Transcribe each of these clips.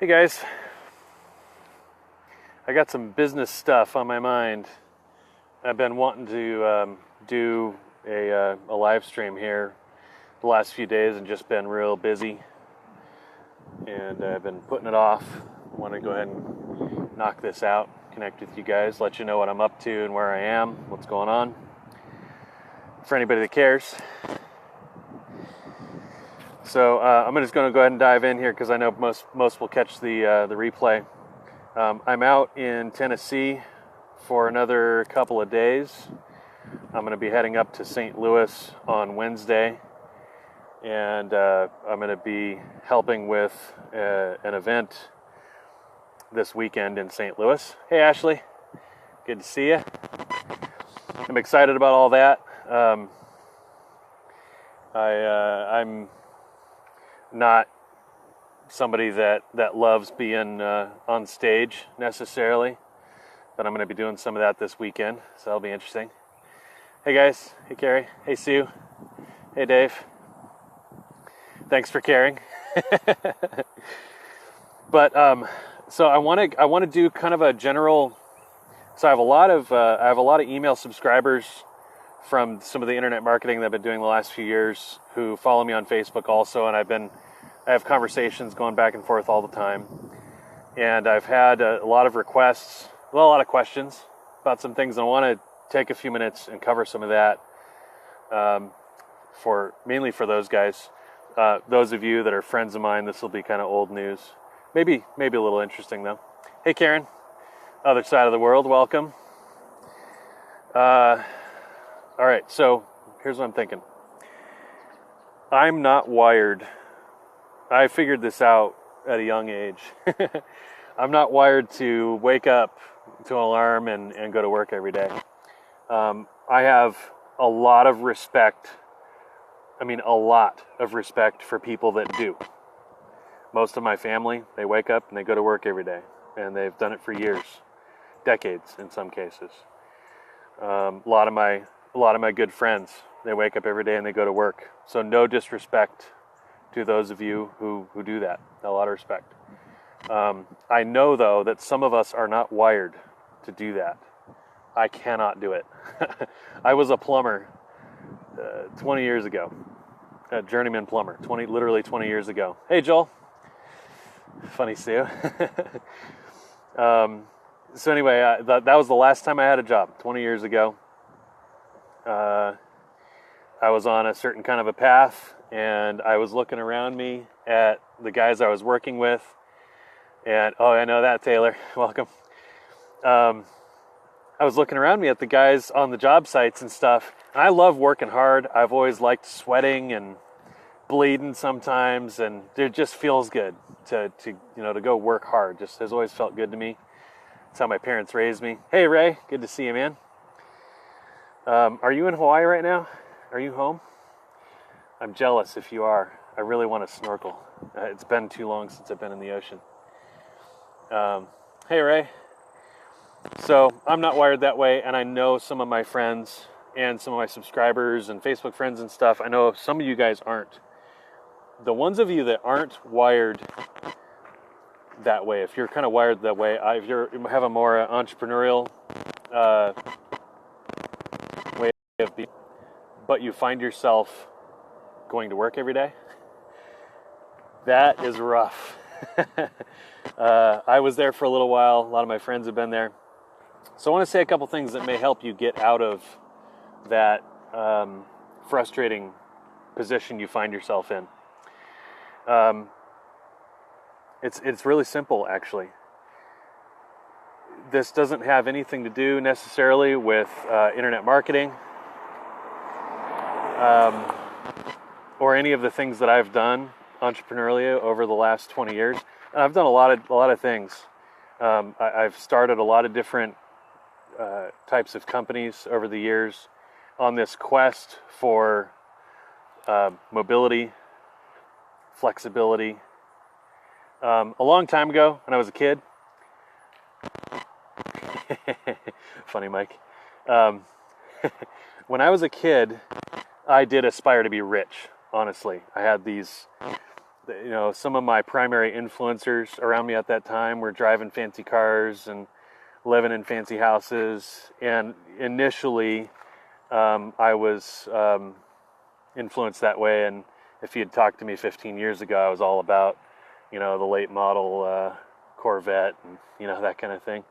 Hey guys, I got some business stuff on my mind. I've been wanting to do a live stream here the last few days and just been real busy. And I've been putting it off. I want to go ahead and knock this out, connect with you guys, let you know what I'm up to and where I am, what's going on. For anybody that cares. So I'm just going to go ahead and dive in here because I know most will catch the replay. I'm out in Tennessee for another couple of days. I'm going to be heading up to St. Louis on Wednesday, and I'm going to be helping with an event this weekend in St. Louis. Hey Ashley, good to see you. I'm excited about all that. I'm not somebody that loves being on stage necessarily, but I'm going to be doing some of that this weekend, so that'll be interesting. Hey guys, hey Carrie, hey Sue, hey Dave. Thanks for caring. But so I want to do kind of a general. So I have a lot of email subscribers from some of the internet marketing that I've been doing the last few years who follow me on Facebook also, and I have conversations going back and forth all the time. And I've had a lot of requests, a lot of questions about some things. And I want to take a few minutes and cover some of that mainly for those guys. Those of you that are friends of mine, this will be kind of old news. Maybe a little interesting though. Hey Karen, other side of the world, welcome. All right, so here's what I'm thinking. I'm not wired. I figured this out at a young age. I'm not wired to wake up to an alarm and go to work every day. I have a lot of respect. A lot of respect for people that do. Most of my family, they wake up and they go to work every day, and they've done it for years, decades in some cases. A lot of my good friends, they wake up every day and they go to work. So no disrespect to those of you who do that. A lot of respect. I know, though, that some of us are not wired to do that. I cannot do it. I was a plumber 20 years ago, a journeyman plumber, literally 20 years ago. Hey, Joel. Funny, Sue. So anyway, that was the last time I had a job, 20 years ago. I was on a certain kind of a path, and I was looking around me at the guys I was working with, and I know that, Taylor, welcome. I was looking around me at the guys on the job sites and stuff, and I love working hard. I've always liked sweating and bleeding sometimes, and it just feels good to go work hard. Just has always felt good to me. That's how my parents raised me. Hey Ray, good to see you, man. Are you in Hawaii right now? Are you home? I'm jealous if you are. I really want to snorkel. It's been too long since I've been in the ocean. Hey Ray. So I'm not wired that way, and I know some of my friends and some of my subscribers and Facebook friends and stuff, I know some of you guys aren't. The ones of you that aren't wired that way, if you're kind of wired that way, if you have a more entrepreneurial way of being, but you find yourself going to work every day, that is rough. I was there for a little while. A lot of my friends have been there. So I want to say a couple things that may help you get out of that frustrating position you find yourself in. It's really simple, actually. This doesn't have anything to do necessarily with internet marketing or any of the things that I've done entrepreneurially over the last 20 years. I've done a lot of things. I've started a lot of different types of companies over the years on this quest for mobility, flexibility. A long time ago, when I was a kid, funny Mike, when I was a kid, I did aspire to be rich, honestly. I had these some of my primary influencers around me at that time were driving fancy cars and living in fancy houses. And initially, I was influenced that way. And if you'd talked to me 15 years ago, I was all about, the late model Corvette and, that kind of thing.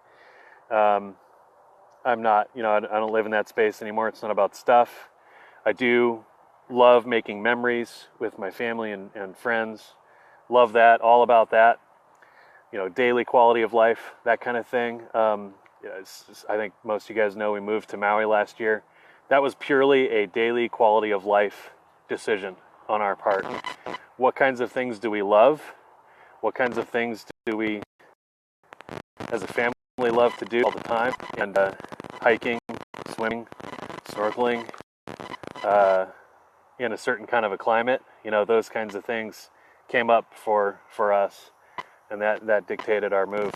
I'm not, I don't live in that space anymore. It's not about stuff. I do love making memories with my family and friends. Love that, all about that. Daily quality of life, that kind of thing. I think most of you guys know we moved to Maui last year. That was purely a daily quality of life decision on our part. What kinds of things do we love? What kinds of things do we, as a family, love to do all the time? And hiking, swimming, snorkeling, in a certain kind of a climate, those kinds of things came up for us, and that dictated our move.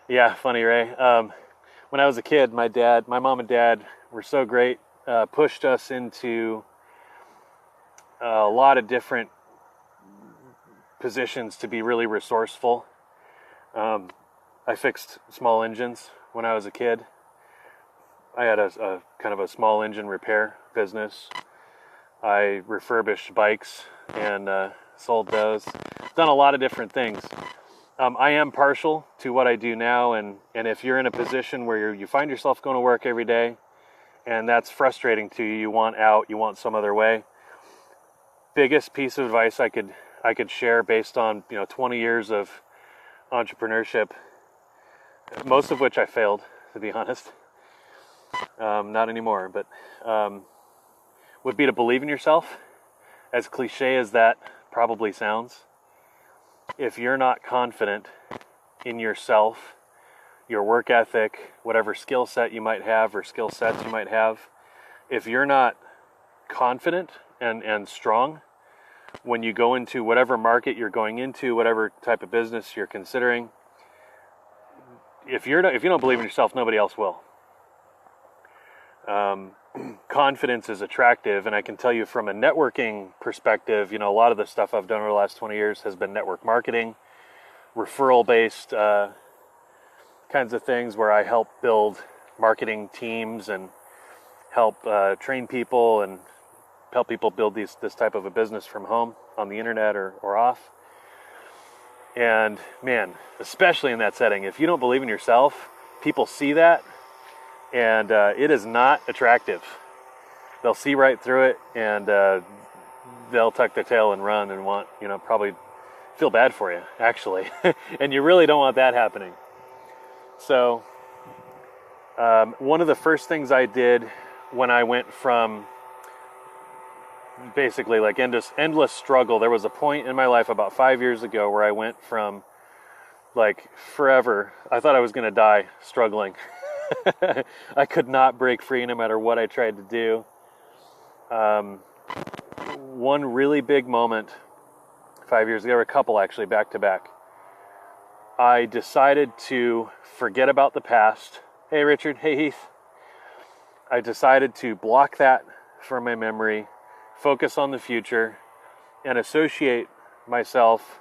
Yeah, funny, Ray. When I was a kid, my mom and dad were so great, pushed us into a lot of different positions to be really resourceful. I fixed small engines when I was a kid. I had a kind of a small engine repair business. I refurbished bikes and sold those. Done a lot of different things. I am partial to what I do now, and if you're in a position where you find yourself going to work every day, and that's frustrating to you, you want out, you want some other way. Biggest piece of advice I could share based on 20 years of entrepreneurship, most of which I failed, to be honest. Not anymore, but would be to believe in yourself. As cliche as that probably sounds, if you're not confident in yourself, your work ethic, whatever skill set you might have or skill sets you might have, if you're not confident and strong when you go into whatever market you're going into, whatever type of business you're considering, if you don't believe in yourself, nobody else will. Confidence is attractive, and I can tell you from a networking perspective, a lot of the stuff I've done over the last 20 years has been network marketing, referral-based kinds of things where I help build marketing teams and help train people and help people build this type of a business from home on the internet or off. And man, especially in that setting, if you don't believe in yourself, people see that, and it is not attractive. They'll see right through it, and they'll tuck their tail and run and want, probably feel bad for you, actually. And you really don't want that happening. So one of the first things I did when I went from basically like endless struggle, there was a point in my life about 5 years ago where I went from like forever, I thought I was going to die struggling. I could not break free no matter what I tried to do. One really big moment 5 years ago, or a couple actually, back to back, I decided to forget about the past. Hey, Richard. Hey, Heath. I decided to block that from my memory, focus on the future, and associate myself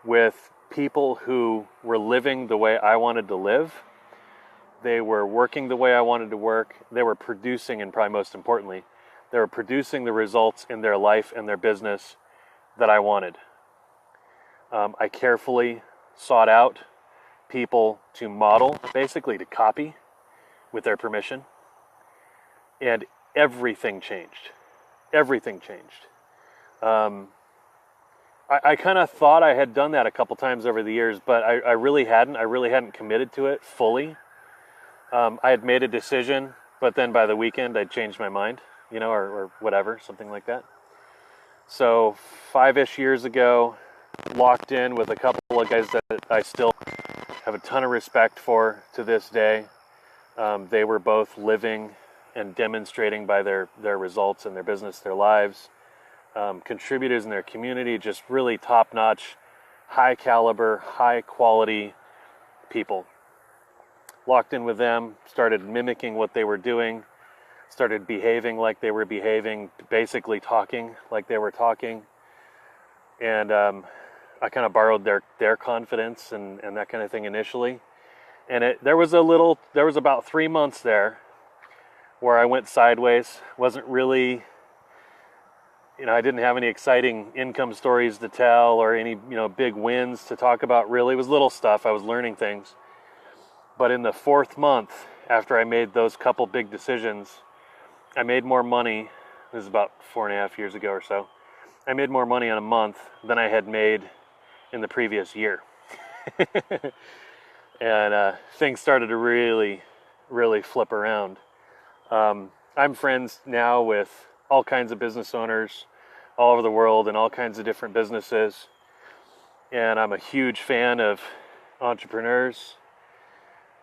with people who were living the way I wanted to live. They were working the way I wanted to work. They were producing, and probably most importantly, they were producing the results in their life and their business that I wanted. I carefully sought out people to model, basically to copy with their permission. And everything changed. Everything changed. I kind of thought I had done that a couple times over the years, but I really hadn't. I really hadn't committed to it fully. I had made a decision, but then by the weekend I'd changed my mind, or whatever, something like that. So 5-ish years ago, locked in with a couple of guys that I still have a ton of respect for to this day. They were both living and demonstrating by their results in their business, their lives. Contributors in their community, just really top-notch, high caliber, high quality people. Locked in with them, started mimicking what they were doing, started behaving like they were behaving, basically talking like they were talking. and I kind of borrowed their confidence and that kind of thing initially. And there was about 3 months there where I went sideways. Wasn't really, I didn't have any exciting income stories to tell or any, big wins to talk about really. It was little stuff. I was learning things. But in the 4th month, after I made those couple big decisions, I made more money. This is about 4.5 years ago or so. I made more money in a month than I had made in the previous year. And things started to really, really flip around. I'm friends now with all kinds of business owners all over the world and all kinds of different businesses. And I'm a huge fan of entrepreneurs.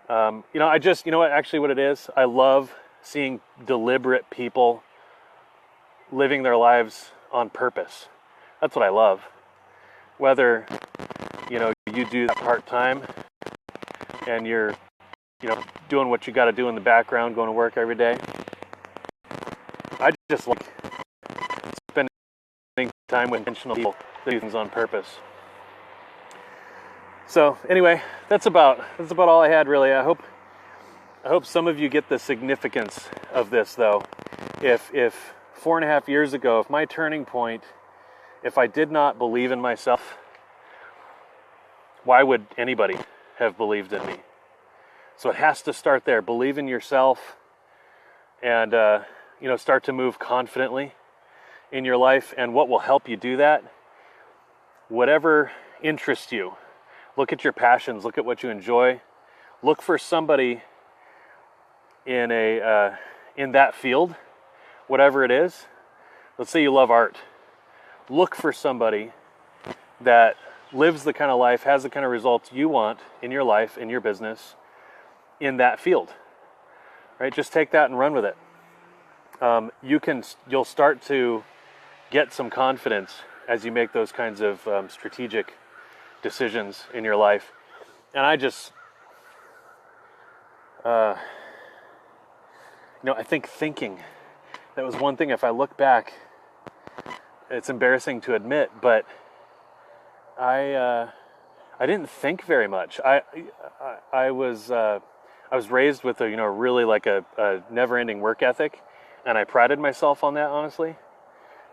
Actually what it is, I love seeing deliberate people living their lives on purpose. That's what I love. Whether, you do that part-time and you're, doing what you got to do in the background, going to work every day. I just like spending time with intentional people that do things on purpose. So anyway, that's about all I had really. I hope some of you get the significance of this though. If 4.5 years ago, if my turning point, if I did not believe in myself, why would anybody have believed in me? So it has to start there. Believe in yourself and, start to move confidently in your life. And what will help you do that? Whatever interests you. Look at your passions. Look at what you enjoy. Look for somebody in that field, whatever it is. Let's say you love art. Look for somebody that lives the kind of life, has the kind of results you want in your life, in your business, in that field, right? Just take that and run with it. You'll start to get some confidence as you make those kinds of strategic decisions in your life. And I just, I think thinking, that was one thing. If I look back, it's embarrassing to admit, but I didn't think very much. I was raised with really like a never-ending work ethic, and I prided myself on that, honestly.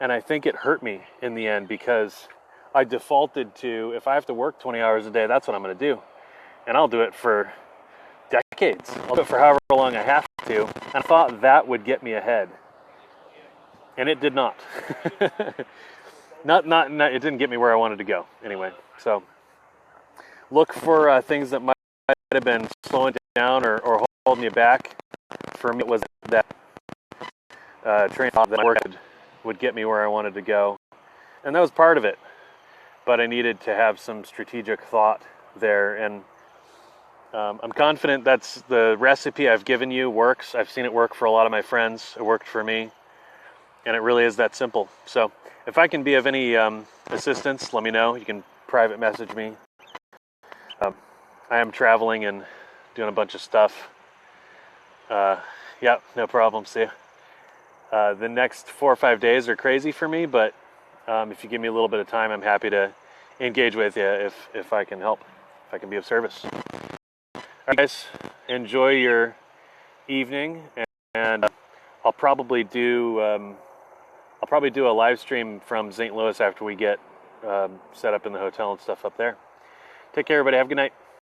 And I think it hurt me in the end because I defaulted to, if I have to work 20 hours a day, that's what I'm going to do. And I'll do it for decades. I'll do it for however long I have to. And I thought that would get me ahead. And it did not. It didn't get me where I wanted to go anyway. So look for things that might have been slowing down or holding you back. For me, it was that train of thought that I worked would get me where I wanted to go. And that was part of it. But I needed to have some strategic thought there. And I'm confident that's the recipe I've given you works. I've seen it work for a lot of my friends. It worked for me. And it really is that simple. So if I can be of any assistance, let me know. You can private message me. I am traveling and doing a bunch of stuff. Yeah, no problem. See ya. The next 4 or 5 days are crazy for me, but if you give me a little bit of time, I'm happy to engage with you if I can help, if I can be of service. All right, guys, enjoy your evening, and I'll probably do a live stream from St. Louis after we get set up in the hotel and stuff up there. Take care, everybody. Have a good night.